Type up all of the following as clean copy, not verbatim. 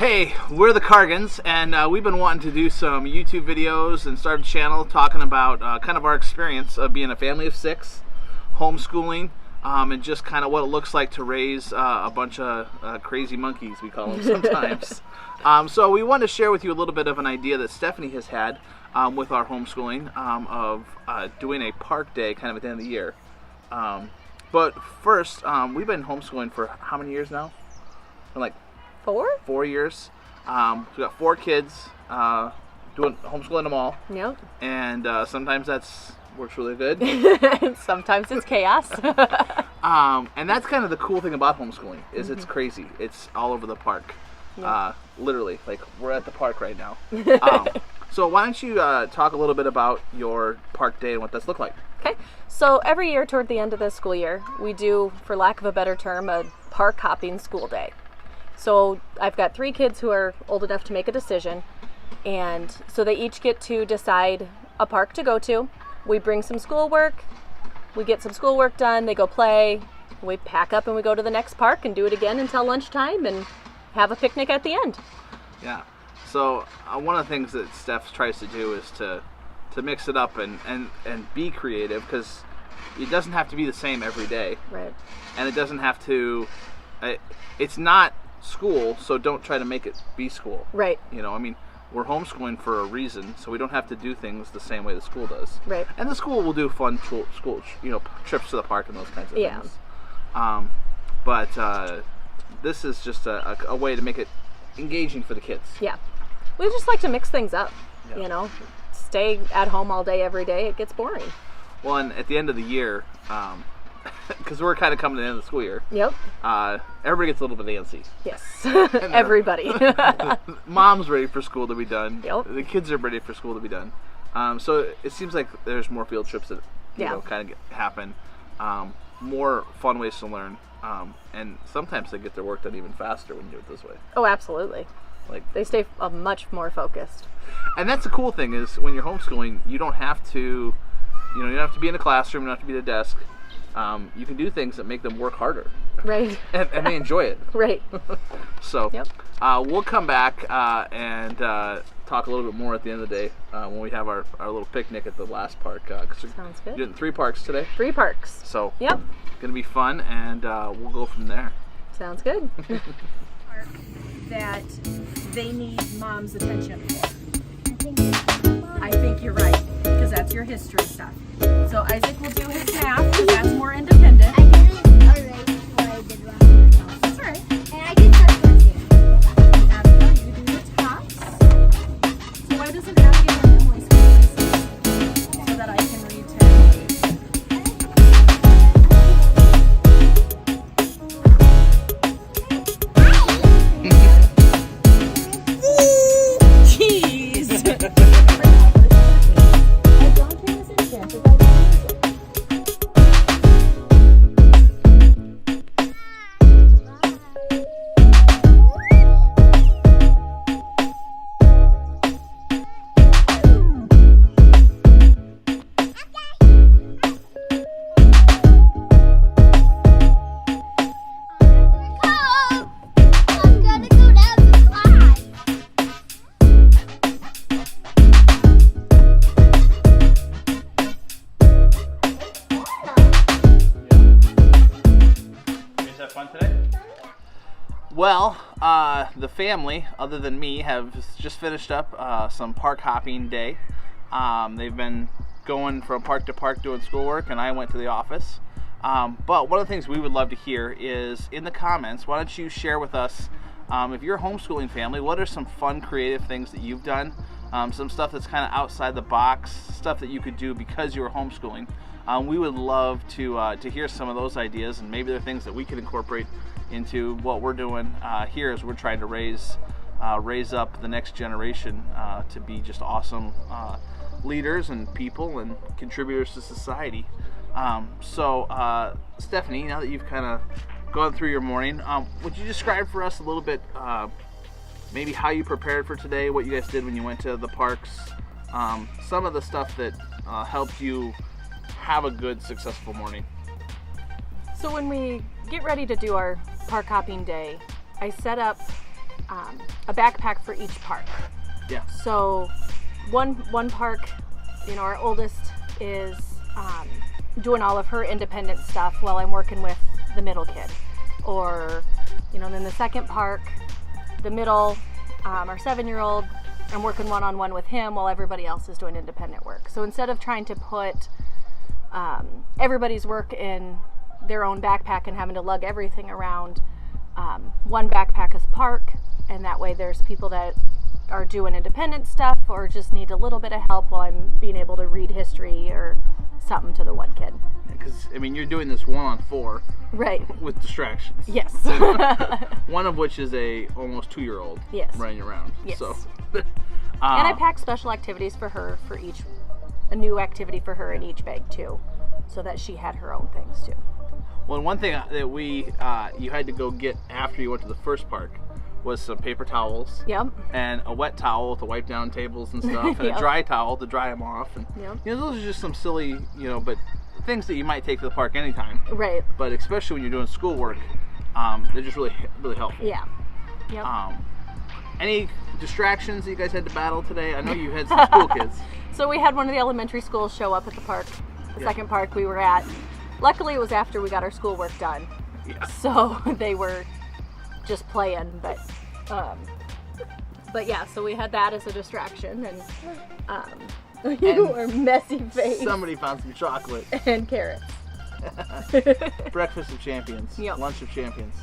Hey, we're the Cargans, and we've been wanting to do some YouTube videos and start a channel talking about kind of our experience of being a family of 6, homeschooling, and just kind of what it looks like to raise a bunch of crazy monkeys, we call them sometimes. So we wanted to share with you a little bit of an idea that Stephanie has had with our homeschooling of doing a park day kind of at the end of the year. But first, we've been homeschooling for how many years now? Like 4 years. We got 4 kids, doing homeschooling them all. Yep. And sometimes that's works really good. Sometimes it's chaos. And that's kind of the cool thing about homeschooling is it's crazy. It's all over the park. Yep. Literally, like we're at the park right now. So why don't you talk a little bit about your park day and what that's look like? Okay. So every year toward the end of the school year, we do, for lack of a better term, a park hopping school day. So I've got 3 kids who are old enough to make a decision, and so they each get to decide a park to go to. We bring some schoolwork, we get some schoolwork done, they go play, we pack up and we go to the next park and do it again until lunchtime and have a picnic at the end. Yeah. So one of the things that Steph tries to do is to mix it up and be creative, because it doesn't have to be the same every day. Right. And it doesn't have to, it's not school, so don't try to make it be school. Right. You know, I mean, we're homeschooling for a reason, so we don't have to do things the same way the school does. Right. And the school will do fun school, trips to the park and those kinds of things. But this is just a way to make it engaging for the kids. Yeah. We just like to mix things up, you know. Stay at home all day, every day, it gets boring. Well, and at the end of the year, because we're kind of coming to the end of the school year. Yep. Everybody gets a little bit antsy. Yes. Everybody. Mom's ready for school to be done. Yep. The kids are ready for school to be done. So it seems like there's more field trips that kind of happen. More fun ways to learn. And sometimes they get their work done even faster when you do it this way. Oh, absolutely. Like they stay much more focused. And that's the cool thing is when you're homeschooling, you don't have to, you don't have to be in a classroom, you don't have to be at a desk. You can do things that make them work harder. Right. And they enjoy it. Right. So we'll come back and talk a little bit more at the end of the day when we have our little picnic at the last park. Sounds good. You're doing 3 parks today? 3 parks. So it's going to be fun, and we'll go from there. Sounds good. That they need mom's attention for. I think you're right, because that's your history stuff. So Isaac will do his math, because that's more independent. I did it already before I did wrong. That's right. And I did touch here. Abigail, you do the tops. So why doesn't Abigail and Emily speak this? So that I can read to Emily. Well, the family, other than me, have just finished up some park hopping day. They've been going from park to park doing schoolwork, and I went to the office. But one of the things we would love to hear is in the comments, why don't you share with us, if you're a homeschooling family, what are some fun, creative things that you've done? Some stuff that's kind of outside the box, stuff that you could do because you were homeschooling. We would love to hear some of those ideas, and maybe they're things that we could incorporate into what we're doing here as we're trying to raise up the next generation to be just awesome leaders and people and contributors to society. So Stephanie, now that you've kind of gone through your morning, would you describe for us a little bit maybe how you prepared for today, what you guys did when you went to the parks, some of the stuff that helped you have a good, successful morning? So when we get ready to do our park hopping day, I set up a backpack for each park. Yeah. So one park, our oldest is doing all of her independent stuff while I'm working with the middle kid. Or, then the second park, the middle, our 7-year-old, I'm working one-on-one with him while everybody else is doing independent work. So instead of trying to put everybody's work in their own backpack and having to lug everything around, one backpack is park, and that way there's people that are doing independent stuff or just need a little bit of help while I'm being able to read history or something to the one kid. Because, you're doing this 1-on-4. Right. With distractions. Yes. One of which is a almost 2-year-old. Yes. Running around. Yes. So. And I pack special activities for her a new activity for her in each bag too, so that she had her own things too. Well, one thing that you had to go get after you went to the first park was some paper towels. Yep. And a wet towel to wipe down tables and stuff, and Yep. a dry towel to dry them off. And Yep. those are just some silly, but things that you might take to the park anytime. Right. But especially when you're doing schoolwork, they're just really, really helpful. Yeah. Yep. Any distractions that you guys had to battle today? I know you had some school kids. So we had one of the elementary schools show up at the park, the second park we were at. Luckily, it was after we got our schoolwork done. Yeah. So they were just playing, but yeah, so we had that as a distraction, and you were messy face. Somebody found some chocolate. And carrots. Breakfast of champions. Yep. Lunch of champions.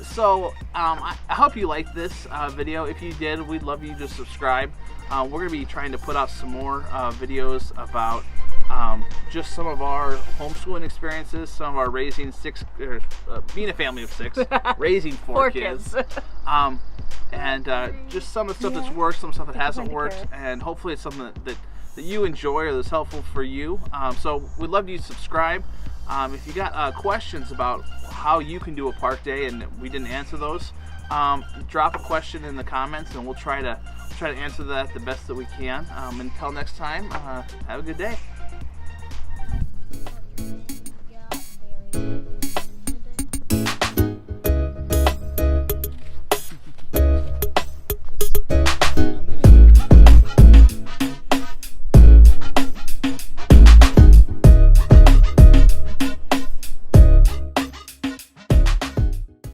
So I hope you liked this video. If you did, we'd love you to subscribe. We're going to be trying to put out some more videos about just some of our homeschooling experiences, some of our raising being a family of 6, raising 4 kids. And just some of the stuff that's worked, some stuff that hasn't worked, and hopefully it's something that you enjoy or that's helpful for you. So we'd love you to subscribe. If you got questions about how you can do a park day and we didn't answer those, drop a question in the comments and we'll try to answer that the best that we can. Until next time, have a good day.